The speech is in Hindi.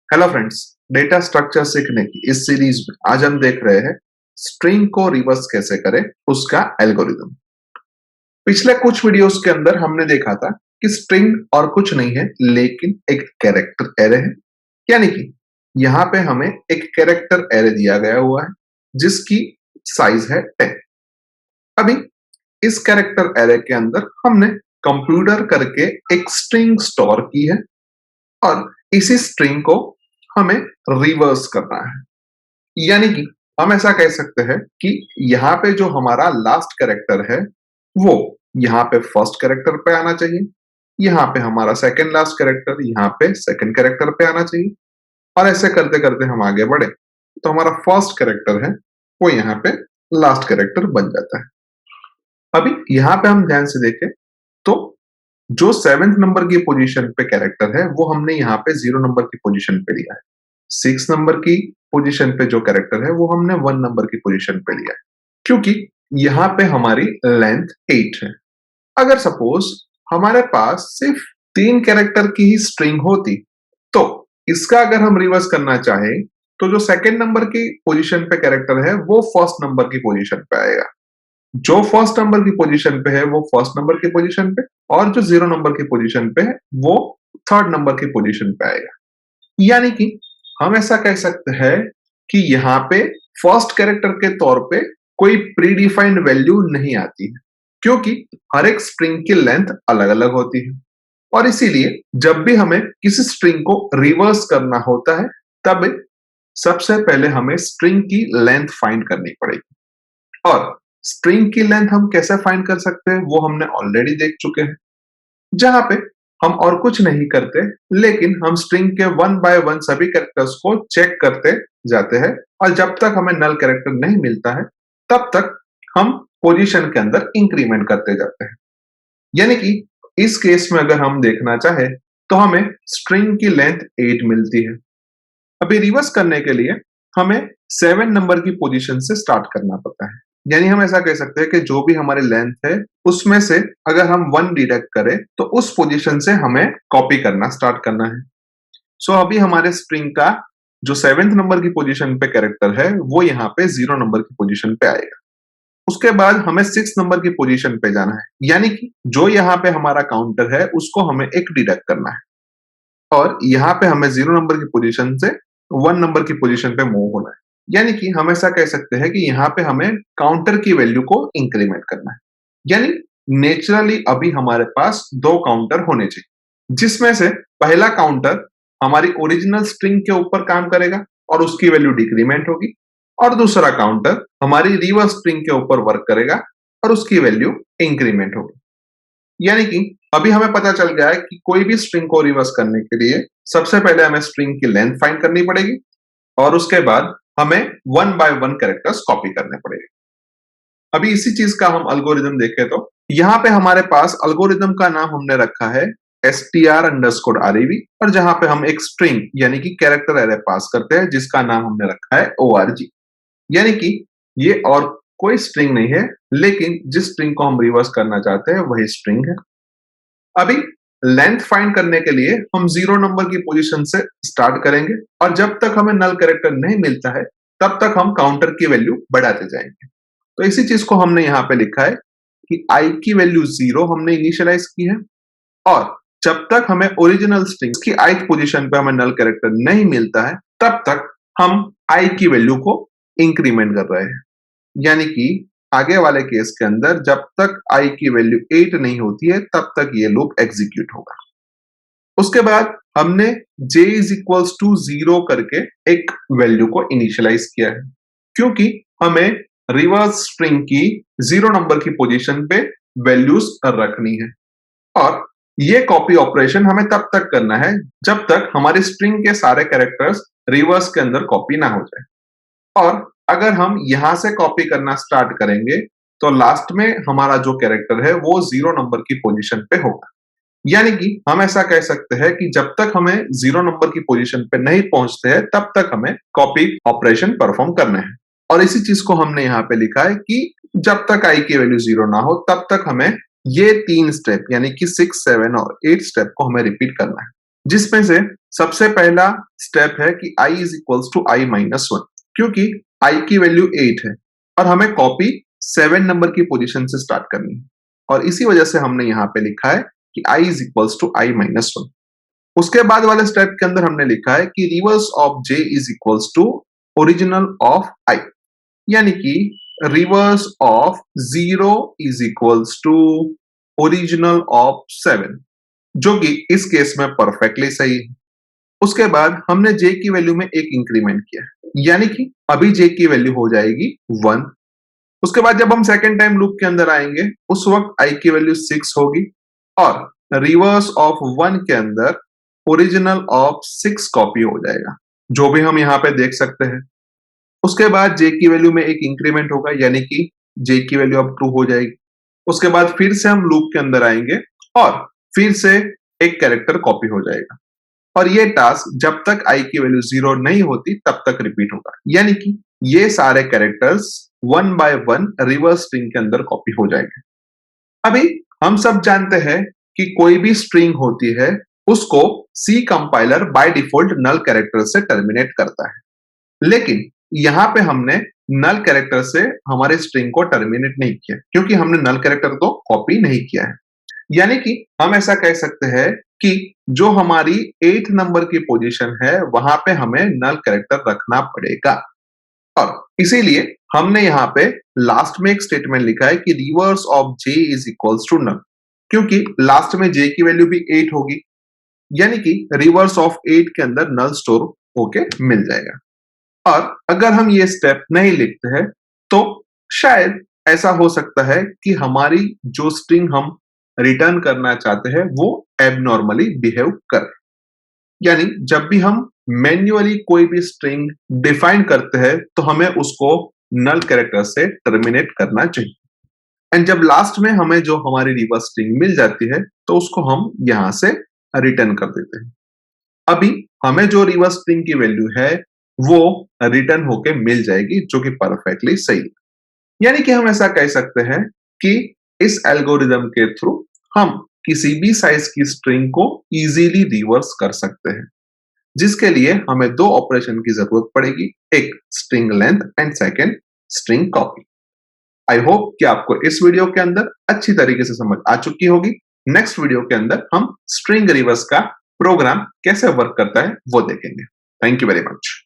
हेलो फ्रेंड्स, डेटा स्ट्रक्चर सीखने की इस सीरीज में आज हम देख रहे हैं स्ट्रिंग को रिवर्स कैसे करें, उसका एल्गोरिदम। पिछले कुछ वीडियोस के अंदर हमने देखा था कि स्ट्रिंग और कुछ नहीं है लेकिन एक कैरेक्टर एरे है। यानी कि यहाँ पे हमें एक कैरेक्टर एरे दिया गया हुआ है जिसकी साइज है 10। अभी इस कैरेक्टर एरे के अंदर हमने कंप्यूटर करके एक स्ट्रिंग स्टोर की है और इसी स्ट्रिंग को हमें रिवर्स करना है। यानी कि हम ऐसा कह सकते हैं कि यहाँ पे जो हमारा लास्ट कैरेक्टर है वो यहाँ पे फर्स्ट कैरेक्टर पे आना चाहिए, यहाँ पे हमारा सेकंड लास्ट कैरेक्टर यहाँ पे सेकंड कैरेक्टर पे आना चाहिए और ऐसे करते करते हम आगे बढ़े तो हमारा फर्स्ट कैरेक्टर है वो यहाँ पे लास्ट कैरेक्टर बन जाता है। अभी यहाँ पे हम ध्यान से देखें तो जो 7th नंबर की पोजीशन पे कैरेक्टर है वो हमने यहाँ पे 0 नंबर की पोजीशन पे लिया है। 6 नंबर की पोजीशन पे जो कैरेक्टर है वो हमने 1 नंबर की पोजीशन पे लिया है, क्योंकि यहाँ पे हमारी लेंथ 8 है। अगर सपोज हमारे पास सिर्फ 3 कैरेक्टर की ही स्ट्रिंग होती तो इसका अगर हम रिवर्स करना चाहें तो जो सेकंड नंबर की पोजीशन पे कैरेक्टर है वो फर्स्ट नंबर की पोजीशन पे आएगा, जो फर्स्ट नंबर की पोजीशन पे है वो फर्स्ट नंबर की पोजीशन पे और जो 0 नंबर की पोजीशन पे है वो थर्ड नंबर की पोजीशन पे आएगा। यानी कि हम ऐसा कह सकते हैं कि यहाँ पे फर्स्ट कैरेक्टर के तौर पे कोई प्री डिफाइंड वैल्यू नहीं आती है, क्योंकि हर एक स्ट्रिंग की लेंथ अलग अलग होती है और इसीलिए जब भी हमें किसी स्ट्रिंग को रिवर्स करना होता है तब सबसे पहले हमें स्ट्रिंग की लेंथ फाइंड करनी पड़ेगी। और स्ट्रिंग की लेंथ हम कैसे फाइंड कर सकते हैं वो हमने ऑलरेडी देख चुके हैं, जहां पे हम और कुछ नहीं करते लेकिन हम स्ट्रिंग के 1 बाय 1 सभी कैरेक्टर्स को चेक करते जाते हैं और जब तक हमें नल कैरेक्टर नहीं मिलता है तब तक हम पोजीशन के अंदर इंक्रीमेंट करते जाते हैं। यानी कि इस केस में अगर हम देखना चाहे तो हमें स्ट्रिंग की लेंथ 8 मिलती है। अभी रिवर्स करने के लिए हमें 7 नंबर की पोजीशन से स्टार्ट करना पड़ता है। यानी हम ऐसा कह सकते हैं कि जो भी हमारी लेंथ है उसमें से अगर हम 1 डिडक्ट करें तो उस पोजीशन से हमें कॉपी करना स्टार्ट करना है। सो अभी हमारे स्ट्रिंग का जो 7th नंबर की पोजीशन पे कैरेक्टर है वो यहाँ पे 0 नंबर की पोजीशन पे आएगा। उसके बाद हमें 6 नंबर की पोजीशन पे जाना है, यानी कि जो यहाँ पे हमारा काउंटर है उसको हमें एक डिडक्ट करना है और यहाँ पे हमें 0 नंबर की पोजीशन से 1 नंबर की पोजीशन पे मूव होना है। यानी कि हम ऐसा कह सकते हैं कि यहाँ पे हमें काउंटर की वैल्यू को इंक्रीमेंट करना है। यानी नेचुरली अभी हमारे पास 2 काउंटर होने चाहिए, जिसमें से पहला काउंटर हमारी ओरिजिनल स्ट्रिंग के ऊपर काम करेगा और उसकी वैल्यू डिक्रीमेंट होगी और दूसरा काउंटर हमारी रिवर्स स्ट्रिंग के ऊपर वर्क करेगा और उसकी वैल्यू इंक्रीमेंट होगी। यानी कि अभी हमें पता चल गया है कि कोई भी स्ट्रिंग को रिवर्स करने के लिए सबसे पहले हमें स्ट्रिंग की लेंथ फाइंड करनी पड़ेगी और उसके बाद हमें 1 बाय 1 कैरेक्टर्स कॉपी करने पड़ेंगे। अभी इसी चीज का हम अल्गोरिदम देखें तो यहाँ पे हमारे पास अल्गोरिदम का नाम हमने रखा है str_rev और जहां पे हम एक स्ट्रिंग यानी कि कैरेक्टर एरे पास करते हैं जिसका नाम हमने रखा है org। यानी कि ये और कोई स्ट्रिंग नहीं है लेकिन जिस स्ट्रिंग को हम रिवर्स करना चाहते हैं वही स्ट्रिंग है। अभी लेंथ फाइंड करने के लिए हम 0 नंबर की पोजीशन से स्टार्ट करेंगे और जब तक हमें नल कैरेक्टर नहीं मिलता है तब तक हम काउंटर की वैल्यू बढ़ाते जाएंगे। तो इसी चीज को हमने यहाँ पे लिखा है कि i की वैल्यू 0 हमने इनिशियलाइज की है और जब तक हमें ओरिजिनल स्ट्रिंग की ith पोजीशन पे हमें नल कैरेक्टर नहीं मिलता है तब तक हम i की वैल्यू को इंक्रीमेंट कर रहे हैं। यानी कि आगे वाले केस के अंदर जब तक i की वैल्यू 8 नहीं होती है तब तक ये लूप एग्जीक्यूट होगा। उसके बाद हमने j इज इक्वल्स टू 0 करके एक वैल्यू को इनिशियलाइज किया है, क्योंकि हमें रिवर्स स्ट्रिंग की 0 नंबर की पोजीशन पे वैल्यूज रखनी है और ये कॉपी ऑपरेशन हमें तब तक करना है जब तक हमारी स्ट्रिंग के सारे कैरेक्टर्स रिवर्स के अंदर कॉपी ना हो जाए। और अगर हम यहां से कॉपी करना स्टार्ट करेंगे तो लास्ट में हमारा जो कैरेक्टर है वो 0 नंबर की पोजीशन पे होगा। यानी कि हम ऐसा कह सकते हैं कि जब तक हमें 0 नंबर की पोजीशन पे नहीं पहुंचते हैं तब तक हमें कॉपी ऑपरेशन परफॉर्म करना है। और इसी चीज को हमने यहाँ पे लिखा है कि जब तक i की वैल्यू 0 ना हो तब तक हमें ये 3 स्टेप यानी कि 6, 7 और 8 स्टेप को हमें रिपीट करना है। जिसमें से सबसे पहला स्टेप है कि i is equals to i minus one, क्योंकि i की वैल्यू 8 है और हमें कॉपी 7 नंबर की पोजीशन से स्टार्ट करनी है, और इसी वजह से हमने यहाँ पे लिखा है कि i is equals to i minus one. उसके बाद वाले स्टेप के अंदर हमने लिखा है कि reverse of j is equals to original of i, यानी कि reverse of 0 is equals to original of 7, जो कि इस केस में परफेक्टली सही है। उसके बाद हमने j की वैल्यू में एक इंक्रीमेंट किया, यानी कि अभी j की वैल्यू हो जाएगी 1। उसके बाद जब हम सेकेंड टाइम लूप के अंदर आएंगे उस वक्त i की वैल्यू 6 होगी और रिवर्स ऑफ 1 के अंदर ओरिजिनल ऑफ 6 कॉपी हो जाएगा, जो भी हम यहाँ पे देख सकते हैं। उसके बाद j की वैल्यू में एक इंक्रीमेंट होगा, यानी कि j की वैल्यू अब 2 हो जाएगी। उसके बाद फिर से हम लूप के अंदर आएंगे और फिर से एक कैरेक्टर कॉपी हो जाएगा, और ये टास्क जब तक i की वैल्यू 0 नहीं होती तब तक रिपीट होगा, यानी कि ये सारे कैरेक्टर्स 1 बाय 1 रिवर्स स्ट्रिंग के अंदर कॉपी हो जाएंगे। अभी हम सब जानते हैं कि कोई भी स्ट्रिंग होती है उसको C compiler by default null character से टर्मिनेट करता है, लेकिन यहाँ पे हमने नल कैरेक्टर से हमारे स्ट्रिंग को टर्मिनेट नहीं किया, क्योंकि हमने नल कैरेक्टर तो कॉपी नहीं किया है। यानी कि हम ऐसा कह सकते हैं कि जो हमारी 8 नंबर की पोजीशन है वहां पे हमें नल कैरेक्टर रखना पड़ेगा, और इसीलिए हमने यहाँ पे लास्ट में एक स्टेटमेंट लिखा है कि reverse of j is equals to null, क्योंकि लास्ट में j की वैल्यू भी 8 होगी, यानी कि रिवर्स ऑफ 8 के अंदर नल स्टोर होके मिल जाएगा। और अगर हम ये स्टेप नहीं लिखते हैं तो शायद ऐसा हो सकता है कि हमारी जो स्ट्रिंग हम रिटर्न करना चाहते हैं वो एबनॉर्मली बिहेव करे, यानी जब भी हम मैन्युअली कोई भी स्ट्रिंग डिफाइन करते हैं तो हमें उसको नल कैरेक्टर से टर्मिनेट करना चाहिए, एंड जब लास्ट में हमें जो हमारी रिवर्स स्ट्रिंग मिल जाती है तो उसको हम यहां से रिटर्न कर देते हैं। अभी हमें जो रिवर्स स्ट्रिंग की वैल्यू है वो रिटर्न होके मिल जाएगी, जो कि परफेक्टली सही है। यानी कि हम ऐसा कह सकते हैं कि इस एल्गोरिदम के थ्रू हम किसी भी साइज की स्ट्रिंग को इजीली रिवर्स कर सकते हैं, जिसके लिए हमें दो ऑपरेशन की जरूरत पड़ेगी, एक string length and second string copy. I hope कि आपको इस वीडियो के अंदर अच्छी तरीके से समझ आ चुकी होगी। नेक्स्ट वीडियो के अंदर हम स्ट्रिंग रिवर्स का प्रोग्राम कैसे वर्क करता है वो देखेंगे। Thank you very much.